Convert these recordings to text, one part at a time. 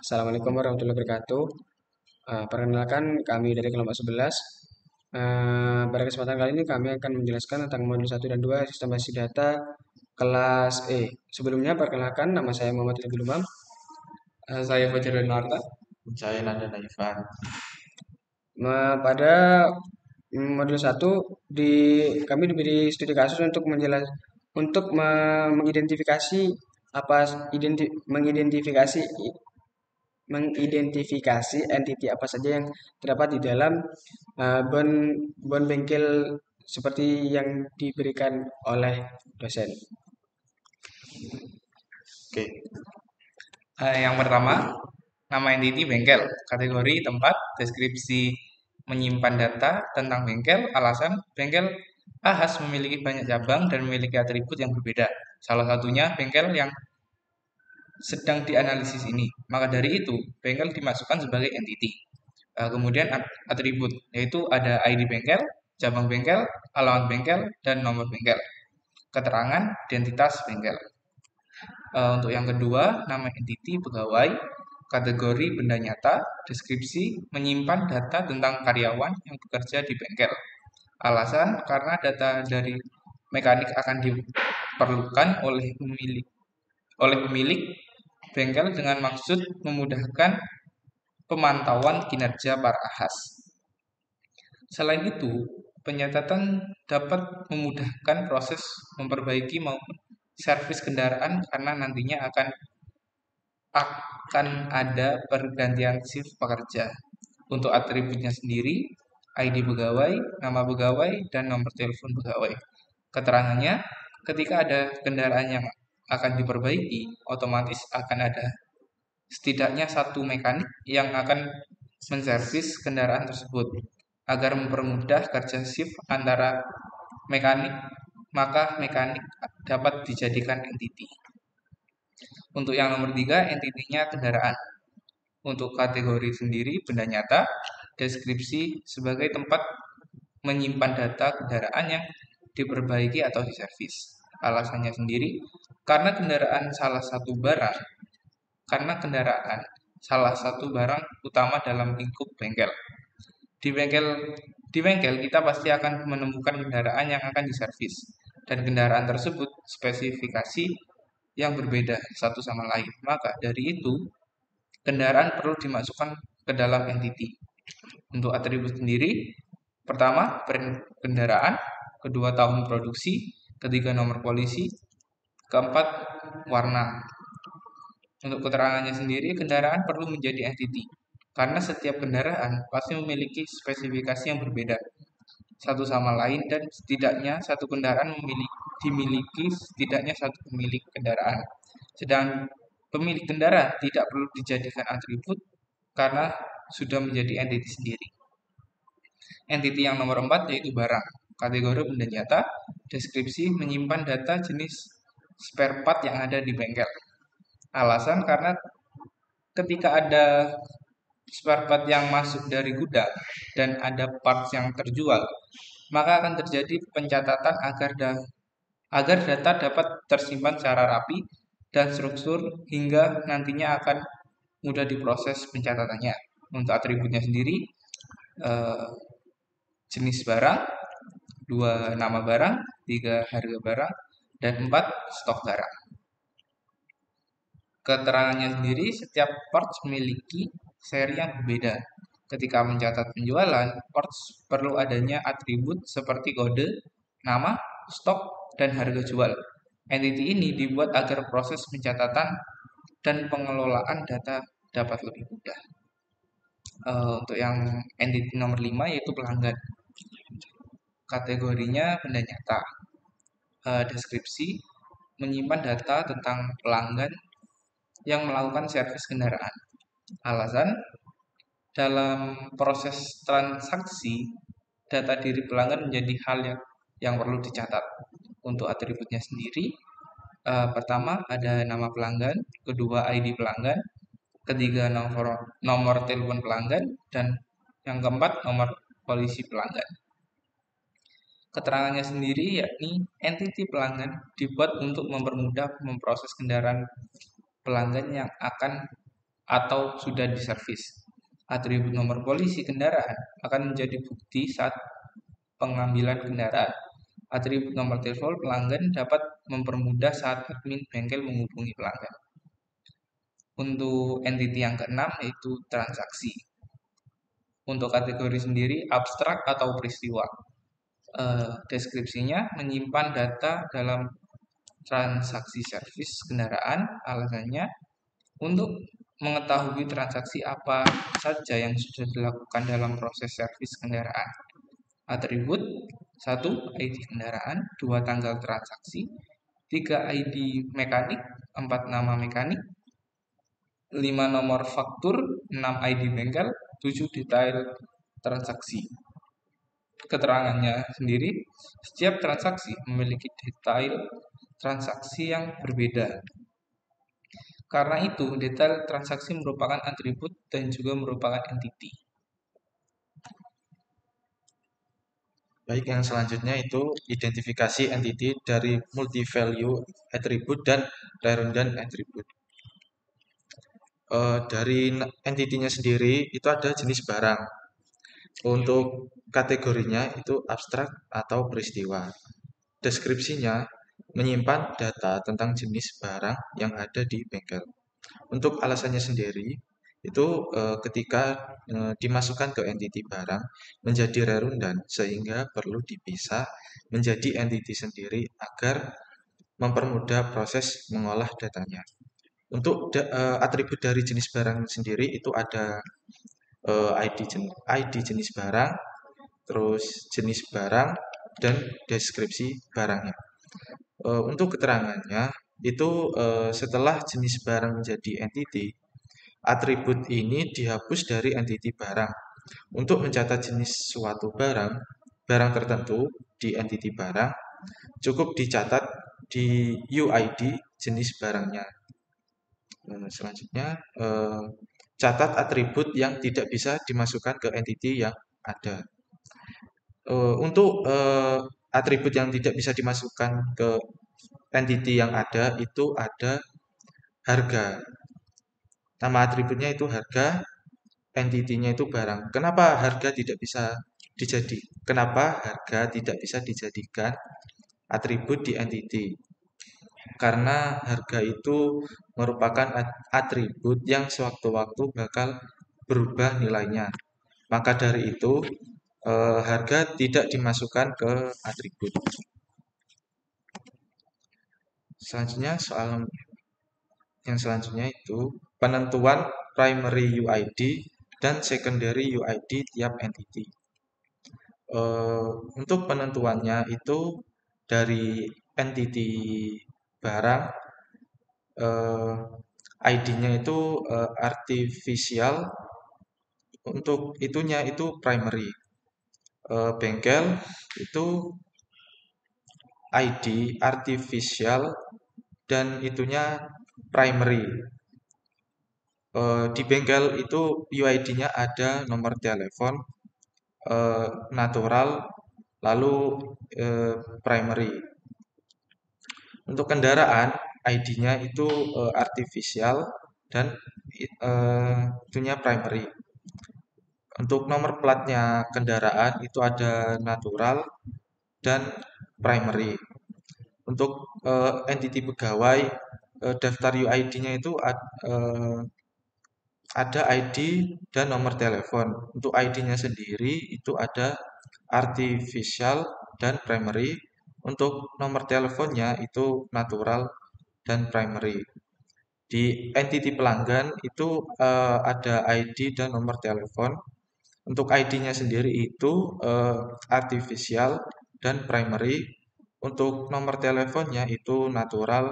Assalamualaikum warahmatullahi wabarakatuh. Perkenalkan kami dari kelompok 11. Pada kesempatan kali ini kami akan menjelaskan tentang modul 1 dan 2 sistem basis data kelas E. Sebelumnya perkenalkan nama saya Muhammad Ilham Lumam. Saya Fajar Renata. Saya Nanda Naifan. Pada modul 1 kami diberi studi kasus untuk mengidentifikasi apa mengidentifikasi entiti apa saja yang terdapat di dalam bon bon bengkel seperti yang diberikan oleh dosen. Oke. Yang pertama, nama entity bengkel, kategori tempat, deskripsi menyimpan data tentang bengkel, alasan bengkel Ahas memiliki banyak cabang dan memiliki atribut yang berbeda. Salah satunya bengkel yang sedang dianalisis ini. Maka dari itu, bengkel dimasukkan sebagai entity. Kemudian atribut, yaitu ada ID bengkel, cabang bengkel, alamat bengkel, dan nomor bengkel. Keterangan identitas bengkel. Untuk yang kedua, nama entity pegawai, kategori benda nyata, deskripsi menyimpan data tentang karyawan yang bekerja di bengkel. Alasan karena data dari mekanik akan diperlukan oleh pemilik bengkel dengan maksud memudahkan pemantauan kinerja para ahas. Selain itu, penyatatan dapat memudahkan proses memperbaiki maupun servis kendaraan karena nantinya akan ada pergantian shift pekerja. Untuk atributnya sendiri, ID pegawai, nama pegawai, dan nomor telepon pegawai. Keterangannya, ketika ada kendaraan yang akan diperbaiki, otomatis akan ada setidaknya satu mekanik yang akan menservis kendaraan tersebut. Agar mempermudah kerja shift antara mekanik, maka mekanik dapat dijadikan entity. Untuk yang nomor 3, entitinya kendaraan. Untuk kategori sendiri, benda nyata, deskripsi sebagai tempat menyimpan data kendaraan yang diperbaiki atau diservis. Alasannya sendiri, karena kendaraan salah satu barang utama dalam lingkup bengkel. Di bengkel di bengkel kita pasti akan menemukan kendaraan yang akan diservis dan kendaraan tersebut spesifikasi yang berbeda satu sama lain. Maka dari itu, kendaraan perlu dimasukkan ke dalam entity. Untuk atribut sendiri, pertama, brand kendaraan, kedua, tahun produksi, ketiga, nomor polisi, keempat, warna. Untuk keterangannya sendiri, kendaraan perlu menjadi entity, karena setiap kendaraan pasti memiliki spesifikasi yang berbeda satu sama lain dan setidaknya satu kendaraan dimiliki setidaknya satu pemilik kendaraan. Sedang pemilik kendaraan tidak perlu dijadikan atribut karena sudah menjadi entity sendiri. Entity yang nomor 4 yaitu barang. Kategori benda nyata, deskripsi menyimpan data jenis spare part yang ada di bengkel. Alasan karena ketika ada spare part yang masuk dari gudang dan ada parts yang terjual, maka akan terjadi pencatatan agar data dapat tersimpan secara rapi dan struktur hingga nantinya akan mudah diproses pencatatannya. Untuk atributnya sendiri, eh, jenis barang, 2 nama barang, 3 harga barang, dan 4 stok barang. Keterangannya sendiri, setiap parts memiliki seri yang berbeda. Ketika mencatat penjualan, parts perlu adanya atribut seperti kode, nama, stok, dan harga jual. Entity ini dibuat agar proses pencatatan dan pengelolaan data dapat lebih mudah. Untuk yang entity nomor 5 yaitu pelanggan. Kategorinya benda nyata. Deskripsi menyimpan data tentang pelanggan yang melakukan servis kendaraan. Alasan, dalam proses transaksi, data diri pelanggan menjadi hal yang perlu dicatat. Untuk atributnya sendiri, pertama ada nama pelanggan, kedua ID pelanggan, ketiga nomor telepon pelanggan, dan yang keempat nomor polisi pelanggan. Keterangannya sendiri yakni entity pelanggan dibuat untuk mempermudah memproses kendaraan pelanggan yang akan atau sudah diservis. Atribut nomor polisi kendaraan akan menjadi bukti saat pengambilan kendaraan. Atribut nomor telepon pelanggan dapat mempermudah saat admin bengkel menghubungi pelanggan. Untuk entiti yang keenam yaitu transaksi. Untuk kategori sendiri abstrak atau peristiwa. Deskripsinya menyimpan data dalam transaksi servis kendaraan. Alasannya untuk mengetahui transaksi apa saja yang sudah dilakukan dalam proses servis kendaraan. Atribut 1. ID kendaraan, 2. Tanggal transaksi, 3. ID mekanik, 4. Nama mekanik, 5. Nomor faktur, 6. ID bengkel, 7. Detail transaksi. Keterangannya sendiri, setiap transaksi memiliki detail transaksi yang berbeda. Karena itu, detail transaksi merupakan atribut dan juga merupakan entiti. Baik, yang selanjutnya itu identifikasi entity dari multi-value attribute dan redundant attribute. Dari entitinya sendiri itu ada jenis barang. Untuk kategorinya itu abstrak atau peristiwa. Deskripsinya menyimpan data tentang jenis barang yang ada di bengkel. Untuk alasannya sendiri itu ketika dimasukkan ke entiti barang menjadi redundant sehingga perlu dipisah menjadi entiti sendiri agar mempermudah proses mengolah datanya. Untuk atribut dari jenis barang sendiri itu ada ID jenis barang, terus jenis barang, dan deskripsi barangnya. Untuk keterangannya, itu setelah jenis barang menjadi entity, atribut ini dihapus dari entity barang. Untuk mencatat jenis suatu barang, barang tertentu di entity barang, cukup dicatat di UID jenis barangnya. Selanjutnya, catat atribut yang tidak bisa dimasukkan ke entity yang ada. Untuk atribut yang tidak bisa dimasukkan ke entity yang ada itu ada harga. Nama atributnya itu harga, entitinya itu barang. Kenapa harga tidak bisa Kenapa harga tidak bisa dijadikan atribut di entity? Karena harga itu merupakan atribut yang sewaktu-waktu bakal berubah nilainya. Maka dari itu, harga tidak dimasukkan ke atribut. Selanjutnya, soal yang selanjutnya itu penentuan primary UID dan secondary UID tiap entity. Untuk penentuannya itu dari entity barang, ID-nya itu artificial, untuk itunya itu primary. Bengkel itu ID artificial dan itunya primary. Di bengkel itu UID-nya ada nomor telepon, natural, lalu primary. Untuk kendaraan, ID-nya itu artificial dan itunya primary. Untuk nomor platnya kendaraan itu ada natural dan primary. Untuk entity pegawai, daftar UID-nya itu ada ID dan nomor telepon. Untuk ID-nya sendiri itu ada artificial dan primary. Untuk nomor teleponnya itu natural dan primary. Di entity pelanggan itu ada ID dan nomor telepon. Untuk ID-nya sendiri itu artificial dan primary. Untuk nomor teleponnya itu natural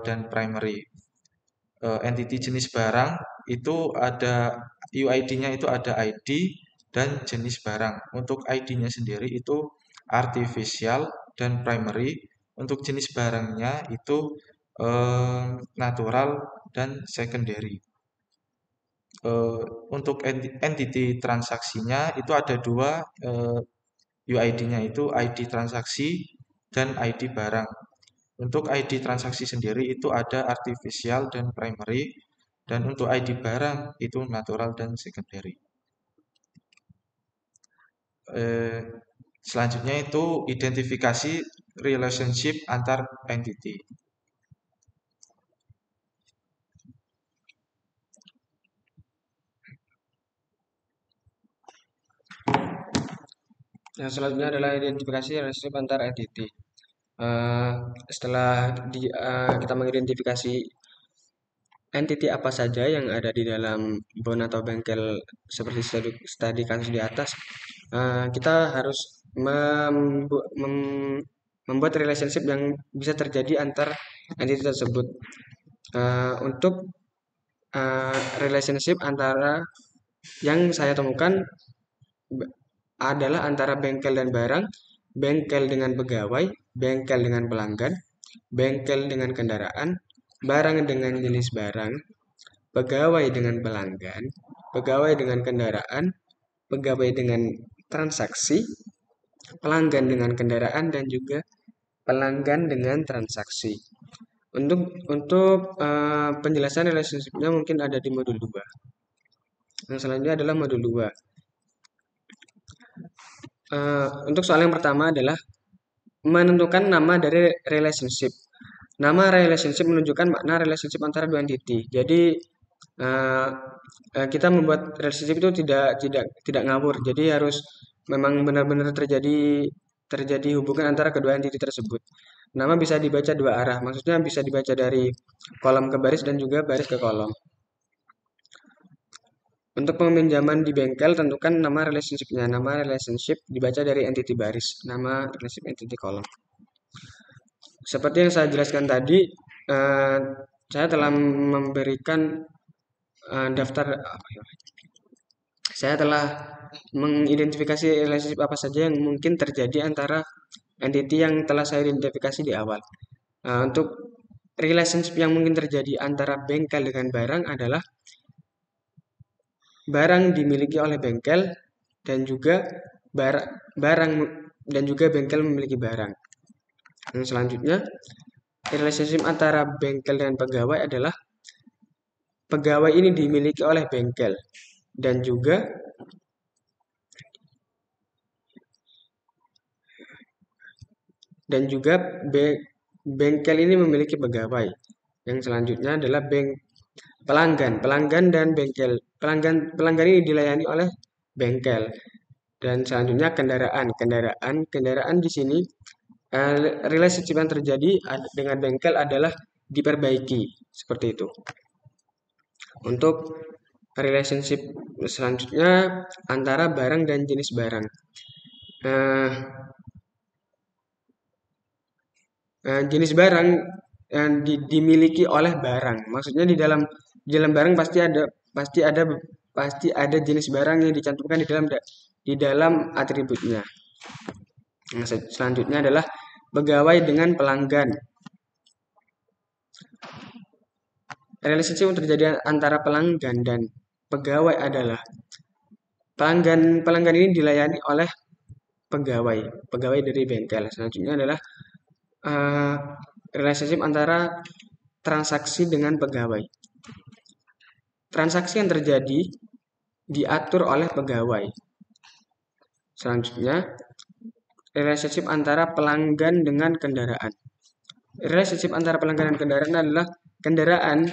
dan primary. Entity jenis barang itu ada UID-nya itu ada ID dan jenis barang. Untuk ID-nya sendiri itu artificial dan primary. Untuk jenis barangnya itu natural dan secondary. Untuk entity transaksinya itu ada dua, UID-nya itu ID transaksi dan ID barang. Untuk ID transaksi sendiri itu ada artificial dan primary, Dan untuk ID barang itu natural dan secondary. Selanjutnya itu identifikasi relationship antar entity. Yang selanjutnya adalah identifikasi relationship antar entity. Setelah kita mengidentifikasi entity apa saja yang ada di dalam bon atau bengkel seperti studi kasus di atas, kita harus membuat relationship yang bisa terjadi antar entity tersebut. Untuk relationship antara yang saya temukan adalah antara bengkel dan barang, bengkel dengan pegawai, bengkel dengan pelanggan, bengkel dengan kendaraan, barang dengan jenis barang, pegawai dengan pelanggan, pegawai dengan kendaraan, pegawai dengan transaksi, pelanggan dengan kendaraan, dan juga pelanggan dengan transaksi. Untuk penjelasan relationship-nya mungkin ada di modul 2. Yang selanjutnya adalah modul 2. Untuk soal yang pertama adalah menentukan nama dari relationship. Nama relationship menunjukkan makna relationship antara dua entity. Jadi kita membuat relationship itu tidak ngawur. Jadi harus memang benar-benar terjadi hubungan antara kedua entity tersebut. Nama bisa dibaca dua arah. Maksudnya bisa dibaca dari kolom ke baris dan juga baris ke kolom. Untuk peminjaman di bengkel, tentukan nama relationship-nya. Nama relationship dibaca dari entity baris, nama relationship entity kolom. Seperti yang saya jelaskan tadi, saya telah memberikan daftar. Saya telah mengidentifikasi relationship apa saja yang mungkin terjadi antara entity yang telah saya identifikasi di awal. Untuk relationship yang mungkin terjadi antara bengkel dengan barang adalah barang dimiliki oleh bengkel dan juga barang dan juga bengkel memiliki barang. Yang selanjutnya, relationship antara bengkel dan pegawai adalah pegawai ini dimiliki oleh bengkel dan juga bengkel ini memiliki pegawai. Yang selanjutnya adalah pelanggan dan bengkel. Pelanggan ini dilayani oleh bengkel. Dan selanjutnya kendaraan di sini relationship yang terjadi dengan bengkel adalah diperbaiki seperti itu. Untuk relationship selanjutnya antara barang dan jenis barang. Jenis barang yang dimiliki oleh barang. Maksudnya di dalam barang pasti ada jenis barang yang dicantumkan di dalam atributnya. Nah, selanjutnya adalah pegawai dengan pelanggan. Relationship yang terjadi antara pelanggan dan pegawai adalah pelanggan ini dilayani oleh pegawai dari bengkel. Selanjutnya adalah relationship antara transaksi dengan pegawai. Transaksi yang terjadi diatur oleh pegawai. Selanjutnya, relationship antara pelanggan dengan kendaraan. Relationship antara pelanggan dan kendaraan adalah kendaraan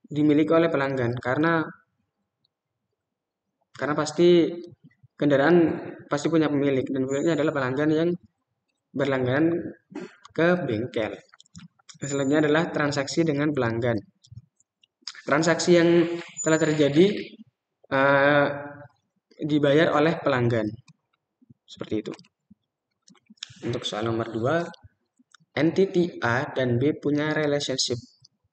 dimiliki oleh pelanggan karena pasti kendaraan pasti punya pemilik dan pemiliknya adalah pelanggan yang berlangganan ke bengkel. Selanjutnya adalah transaksi dengan pelanggan. Transaksi yang telah terjadi dibayar oleh pelanggan. Seperti itu. Untuk soal nomor 2, entity A dan B punya relationship.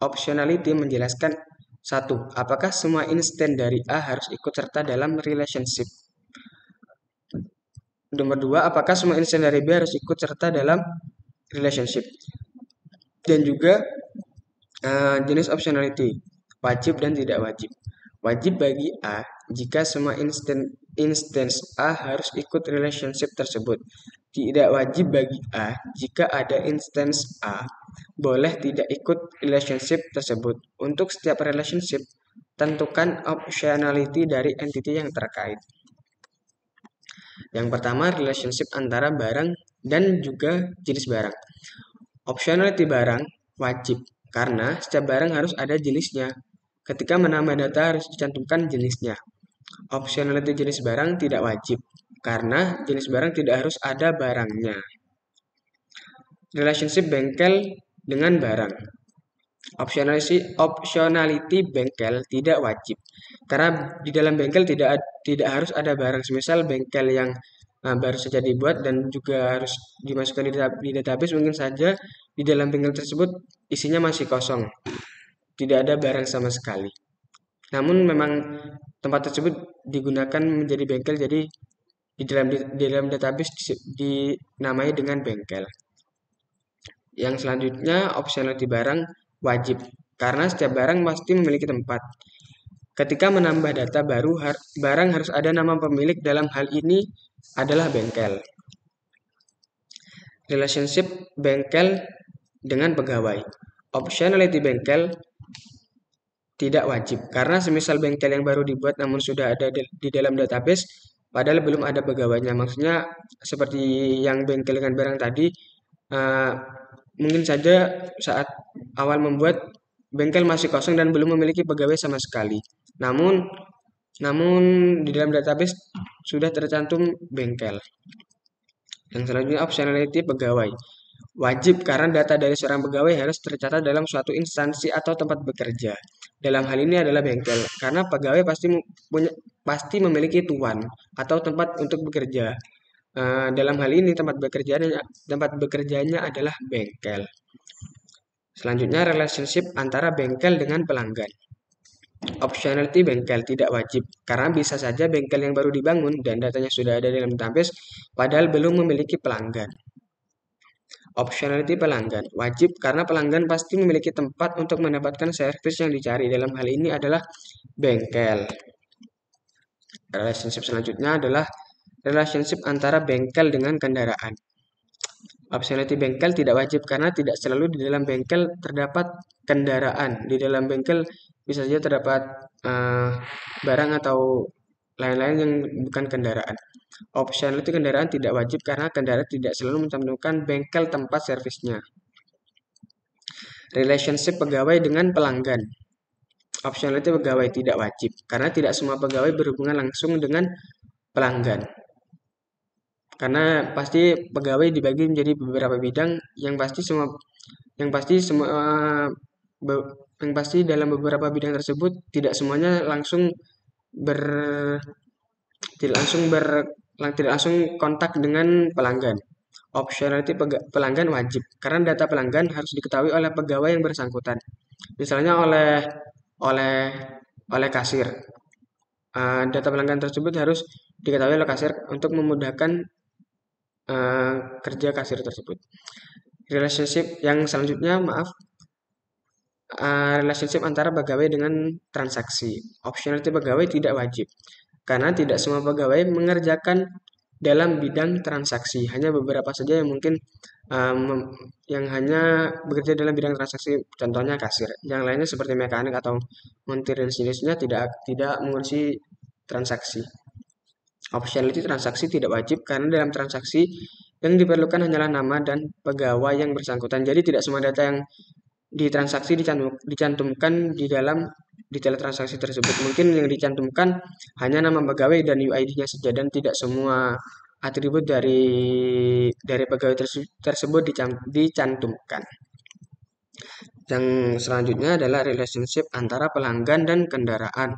Optionality menjelaskan 1. Apakah semua instansi dari A harus ikut serta dalam relationship? Nomor 2, apakah semua instansi dari B harus ikut serta dalam relationship? Dan juga jenis optionality, wajib dan tidak wajib. Wajib bagi A jika semua instance A harus ikut relationship tersebut. Tidak wajib bagi A jika ada instance A boleh tidak ikut relationship tersebut. Untuk setiap relationship tentukan optionality dari entity yang terkait. Yang pertama, relationship antara barang dan juga jenis barang. Optionality barang wajib, karena setiap barang harus ada jenisnya. Ketika menambah data harus dicantumkan jenisnya. Optionality jenis barang tidak wajib, karena jenis barang tidak harus ada barangnya. Relationship bengkel dengan barang. Optionality bengkel tidak wajib, karena di dalam bengkel tidak harus ada barang. Semisal bengkel yang baru saja dibuat dan juga harus dimasukkan di database, mungkin saja di dalam bengkel tersebut isinya masih kosong, tidak ada barang sama sekali. Namun memang tempat tersebut digunakan menjadi bengkel, jadi di dalam database dinamai dengan bengkel. Yang selanjutnya, optionality barang wajib, karena setiap barang pasti memiliki tempat. Ketika menambah data baru, barang harus ada nama pemilik, dalam hal ini adalah bengkel. Relationship bengkel dengan pegawai. Optionality bengkel tidak wajib, karena semisal bengkel yang baru dibuat namun sudah ada di dalam database, padahal belum ada pegawainya. Maksudnya seperti yang bengkel dengan barang tadi, mungkin saja saat awal membuat bengkel masih kosong dan belum memiliki pegawai sama sekali. Namun di dalam database sudah tercantum bengkel. Yang selanjutnya, optionality pegawai wajib, karena data dari seorang pegawai harus tercatat dalam suatu instansi atau tempat bekerja. Dalam hal ini adalah bengkel, karena pegawai pasti memiliki tuan atau tempat untuk bekerja. Dalam hal ini tempat bekerjanya adalah bengkel. Selanjutnya, relationship antara bengkel dengan pelanggan. Optionality bengkel tidak wajib, karena bisa saja bengkel yang baru dibangun dan datanya sudah ada dalam database, padahal belum memiliki pelanggan. Optionality pelanggan wajib, karena pelanggan pasti memiliki tempat untuk mendapatkan servis yang dicari. Dalam hal ini adalah bengkel. Relationship selanjutnya adalah relationship antara bengkel dengan kendaraan. Optionality bengkel tidak wajib, karena tidak selalu di dalam bengkel terdapat kendaraan. Di dalam bengkel bisa saja terdapat barang atau lain-lain yang bukan kendaraan. Optionality kendaraan tidak wajib, karena kendaraan tidak selalu mencantumkan bengkel tempat servisnya. Relationship pegawai dengan pelanggan. Optionality pegawai tidak wajib, karena tidak semua pegawai berhubungan langsung dengan pelanggan. Karena pasti pegawai dibagi menjadi beberapa bidang, yang pasti dalam beberapa bidang tersebut tidak semuanya tidak langsung kontak dengan pelanggan. Optionality pelanggan wajib, karena data pelanggan harus diketahui oleh pegawai yang bersangkutan. Misalnya oleh kasir. Data pelanggan tersebut harus diketahui oleh kasir untuk memudahkan kerja kasir tersebut. Relationship yang selanjutnya, relationship antara pegawai dengan transaksi. Optionality pegawai tidak wajib, karena tidak semua pegawai mengerjakan dalam bidang transaksi. Hanya beberapa saja yang mungkin yang hanya bekerja dalam bidang transaksi, contohnya kasir. Yang lainnya seperti mekanik atau montir dan sejenisnya tidak mengurusi transaksi. Optionality transaksi tidak wajib, karena dalam transaksi yang diperlukan hanyalah nama dan pegawai yang bersangkutan. Jadi tidak semua data yang ditransaksi dicantumkan di dalam detail transaksi tersebut. Mungkin yang dicantumkan hanya nama pegawai dan UID-nya saja, dan tidak semua atribut dari pegawai tersebut dicantumkan. Yang selanjutnya adalah relationship antara pelanggan dan kendaraan.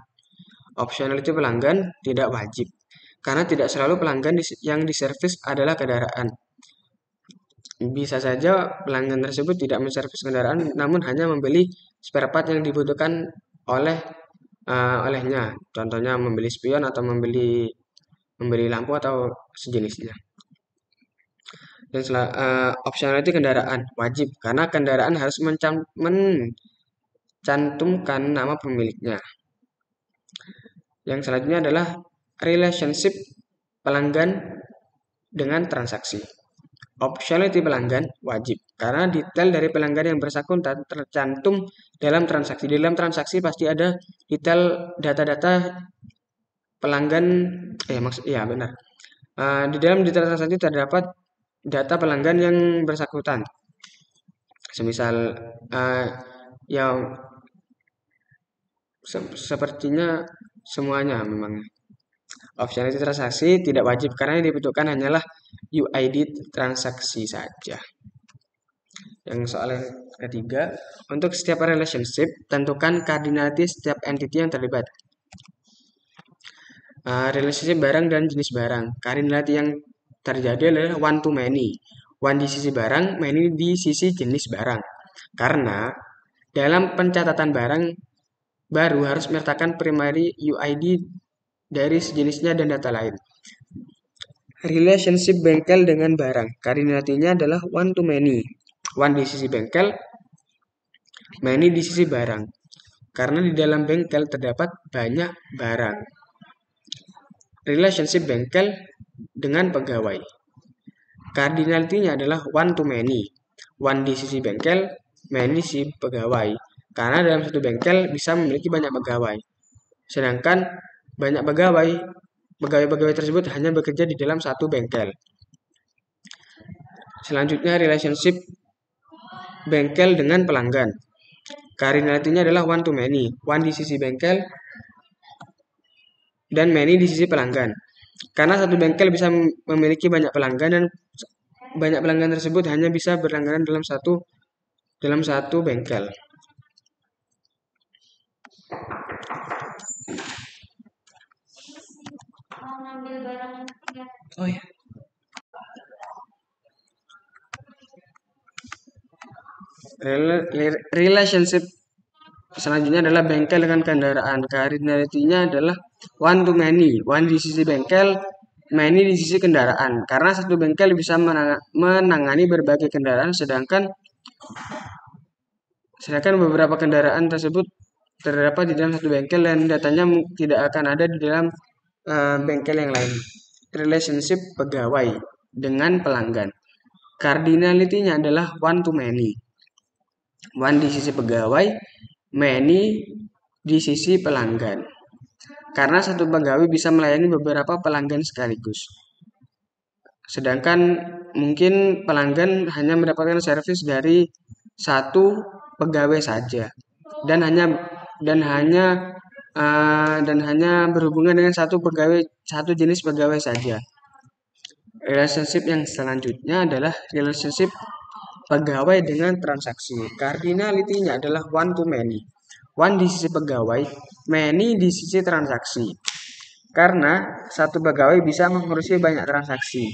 Optionality pelanggan tidak wajib, karena tidak selalu pelanggan yang diservis adalah kendaraan. Bisa saja pelanggan tersebut tidak menservis kendaraan, namun hanya membeli spare part yang dibutuhkan olehnya. Contohnya membeli spion atau membeli lampu atau sejenisnya. Dan optionality kendaraan wajib, karena kendaraan harus mencantumkan nama pemiliknya. Yang selanjutnya adalah relationship pelanggan dengan transaksi. Optionality pelanggan wajib, karena detail dari pelanggan yang bersangkutan tercantum dalam transaksi. Di dalam transaksi pasti ada detail data-data pelanggan, benar. Di dalam detail transaksi terdapat data pelanggan yang bersangkutan. Semisal yang sepertinya semuanya memang. Opsionalitas transaksi tidak wajib karena yang dibutuhkan hanyalah UID transaksi saja. Yang soal ketiga, untuk setiap relationship, tentukan cardinality setiap entity yang terlibat. Relationship barang dan jenis barang. Cardinality yang terjadi adalah one to many. One di sisi barang, many di sisi jenis barang. Karena dalam pencatatan barang baru harus menyertakan primary UID dari sejenisnya dan data lain. Relationship bengkel dengan barang. Cardinality-nya adalah one to many. One di sisi bengkel, many di sisi barang. Karena di dalam bengkel terdapat banyak barang. Relationship bengkel dengan pegawai. Cardinality-nya adalah one to many. One di sisi bengkel, many di sisi pegawai. Karena dalam satu bengkel bisa memiliki banyak pegawai. Sedangkan banyak pegawai tersebut hanya bekerja di dalam satu bengkel. Selanjutnya relationship bengkel dengan pelanggan. Cardinality-nya adalah one to many. One di sisi bengkel dan many di sisi pelanggan. Karena satu bengkel bisa memiliki banyak pelanggan dan banyak pelanggan tersebut hanya bisa berlangganan dalam satu bengkel. Oh ya. Relationship selanjutnya adalah bengkel dengan kendaraan. Cardinality-nya adalah one to many. One di sisi bengkel, many di sisi kendaraan. Karena satu bengkel bisa menangani berbagai kendaraan, sedangkan beberapa kendaraan tersebut terdapat di dalam satu bengkel dan datanya tidak akan ada di dalam bengkel yang lain. Relationship pegawai dengan pelanggan. Cardinality-nya adalah one to many. One di sisi pegawai, many di sisi pelanggan. Karena satu pegawai bisa melayani beberapa pelanggan sekaligus. Sedangkan mungkin pelanggan hanya mendapatkan servis dari satu pegawai saja dan hanya berhubungan dengan satu jenis pegawai saja. Relationship yang selanjutnya adalah relationship pegawai dengan transaksi. Cardinality-nya adalah one to many. One di sisi pegawai, many di sisi transaksi. Karena satu pegawai bisa mengurusi banyak transaksi.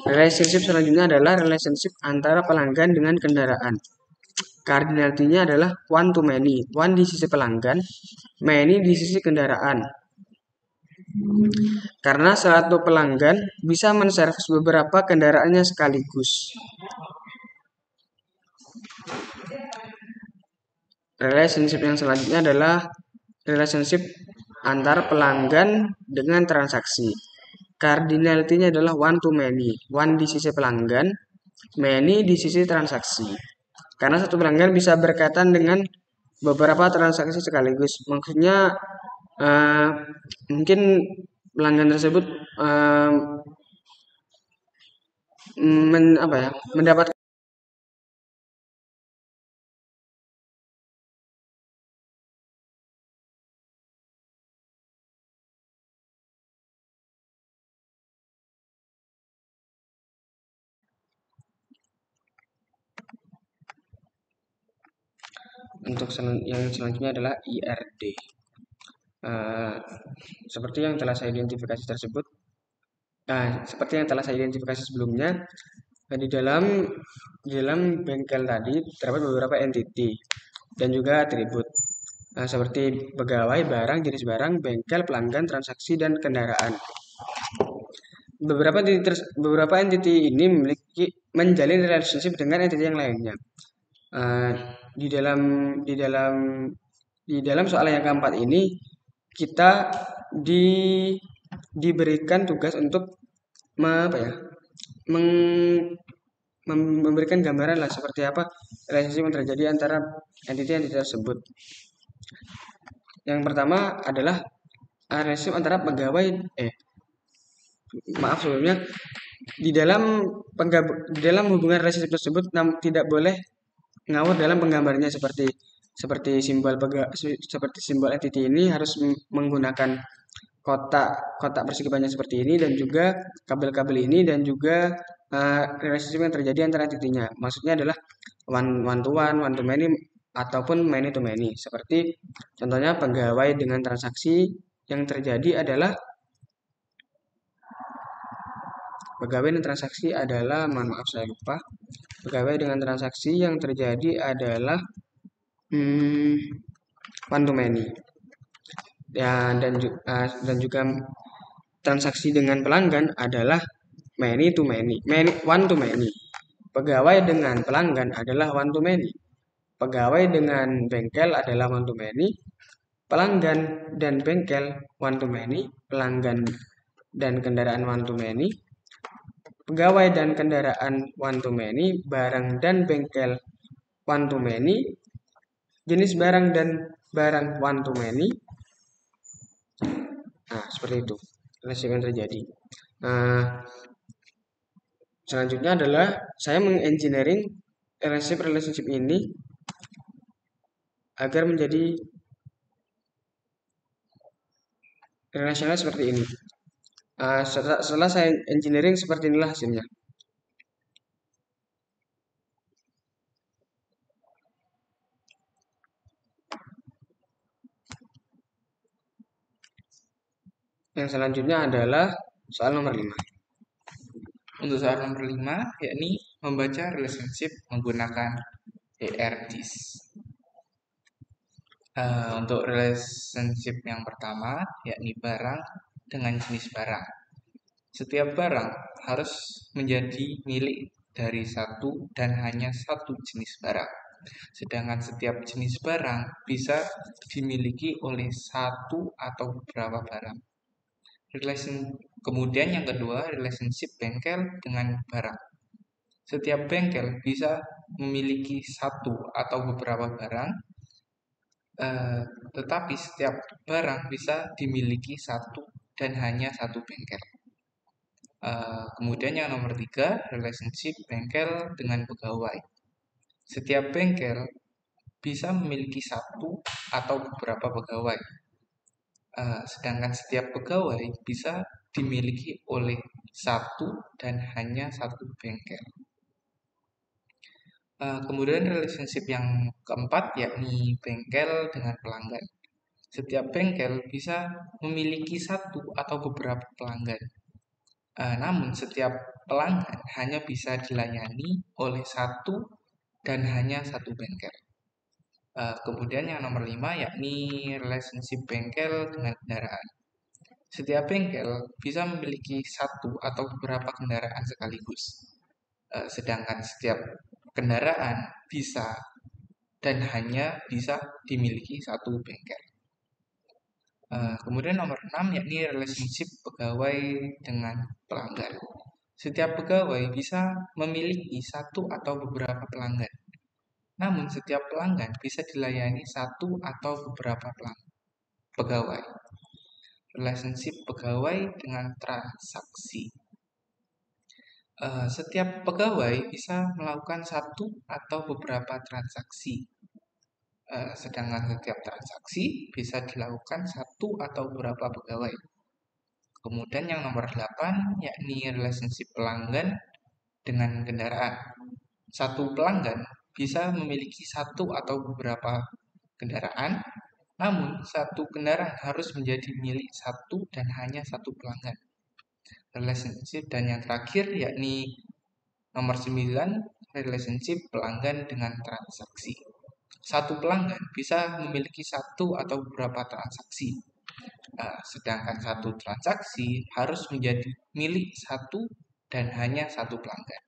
Relationship selanjutnya adalah relationship antara pelanggan dengan kendaraan. Cardinality-nya adalah one to many. One di sisi pelanggan, many di sisi kendaraan. Karena satu pelanggan bisa menservis beberapa kendaraannya sekaligus. Relationship yang selanjutnya adalah relationship antar pelanggan dengan transaksi. Cardinality-nya adalah one to many. One di sisi pelanggan, many di sisi transaksi. Karena satu pelanggan bisa berkaitan dengan beberapa transaksi sekaligus. Maksudnya mungkin pelanggan tersebut mendapat untuk yang selanjutnya adalah IRD. Seperti yang telah saya identifikasi sebelumnya, di dalam bengkel tadi terdapat beberapa entity dan juga atribut seperti pegawai, barang, jenis barang, bengkel, pelanggan, transaksi, dan kendaraan. Beberapa entity ini menjalin relationship dengan entity yang lainnya. Di dalam soal yang keempat ini kita diberikan tugas untuk memberikan gambaran lah seperti apa relationship yang terjadi antara entity tersebut. Yang pertama adalah relationship antara pegawai maaf sebelumnya di dalam hubungan relationship tersebut tidak boleh ngawur dalam penggambarnya seperti seperti simbol entity ini harus menggunakan kotak kotak persegi panjang seperti ini dan juga kabel-kabel ini dan juga relationship yang terjadi antara entity-nya. Maksudnya adalah one to one to many ataupun many to many. Seperti contohnya pegawai dengan transaksi yang terjadi adalah mohon maaf saya lupa. Pegawai dengan transaksi yang terjadi adalah one to many. Dan juga transaksi dengan pelanggan adalah many to many, one to many. Pegawai dengan pelanggan adalah one to many. Pegawai dengan bengkel adalah one to many. Pelanggan dan bengkel one to many. Pelanggan dan kendaraan one to many. Pegawai dan kendaraan one to many. Barang dan bengkel one to many. Jenis barang dan barang one to many. Nah, seperti itu relationship yang terjadi. Nah, selanjutnya adalah saya mengengineering relationship ini agar menjadi relasional seperti ini. Setelah saya engineering seperti inilah hasilnya. Yang selanjutnya adalah soal nomor 5. Untuk soal nomor 5, yakni membaca relationship menggunakan ERDs. Untuk relationship yang pertama, yakni barang dengan jenis barang. Setiap barang harus menjadi milik dari satu dan hanya satu jenis barang. Sedangkan setiap jenis barang bisa dimiliki oleh satu atau beberapa barang. Kemudian yang kedua, relationship bengkel dengan barang. Setiap bengkel bisa memiliki satu atau beberapa barang, tetapi setiap barang bisa dimiliki satu dan hanya satu bengkel. Kemudian yang nomor 3, relationship bengkel dengan pegawai. Setiap bengkel bisa memiliki satu atau beberapa pegawai. Sedangkan setiap pegawai bisa dimiliki oleh satu dan hanya satu bengkel. Kemudian relationship yang keempat yakni bengkel dengan pelanggan. Setiap bengkel bisa memiliki satu atau beberapa pelanggan. Namun setiap pelanggan hanya bisa dilayani oleh satu dan hanya satu bengkel. Kemudian yang nomor 5 yakni relationship bengkel dengan kendaraan. Setiap bengkel bisa memiliki satu atau beberapa kendaraan sekaligus. Sedangkan setiap kendaraan bisa dan hanya bisa dimiliki satu bengkel. Kemudian nomor 6 yakni relationship pegawai dengan pelanggan. Setiap pegawai bisa memiliki satu atau beberapa pelanggan. Namun setiap pelanggan bisa dilayani satu atau beberapa pegawai. Relationship pegawai dengan transaksi. Setiap pegawai bisa melakukan satu atau beberapa transaksi. Sedangkan setiap transaksi bisa dilakukan satu atau beberapa pegawai. Kemudian yang nomor 8 yakni relationship pelanggan dengan kendaraan. Satu pelanggan bisa memiliki satu atau beberapa kendaraan, namun satu kendaraan harus menjadi milik satu dan hanya satu pelanggan. Relationship dan yang terakhir yakni nomor 9, relationship pelanggan dengan transaksi. Satu pelanggan bisa memiliki satu atau beberapa transaksi. Sedangkan satu transaksi harus menjadi milik satu dan hanya satu pelanggan.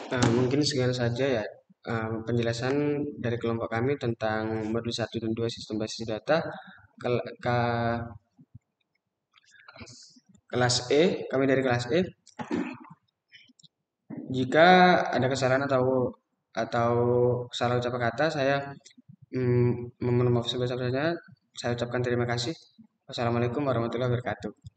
Mungkin sekian saja ya penjelasan dari kelompok kami tentang modul 1 dan 2 sistem basis data kelas E, kami dari kelas E. Jika ada kesalahan atau salah ucap kata, saya Mohon maaf sebesar-besarnya. Saya ucapkan terima kasih. Wassalamualaikum warahmatullahi wabarakatuh.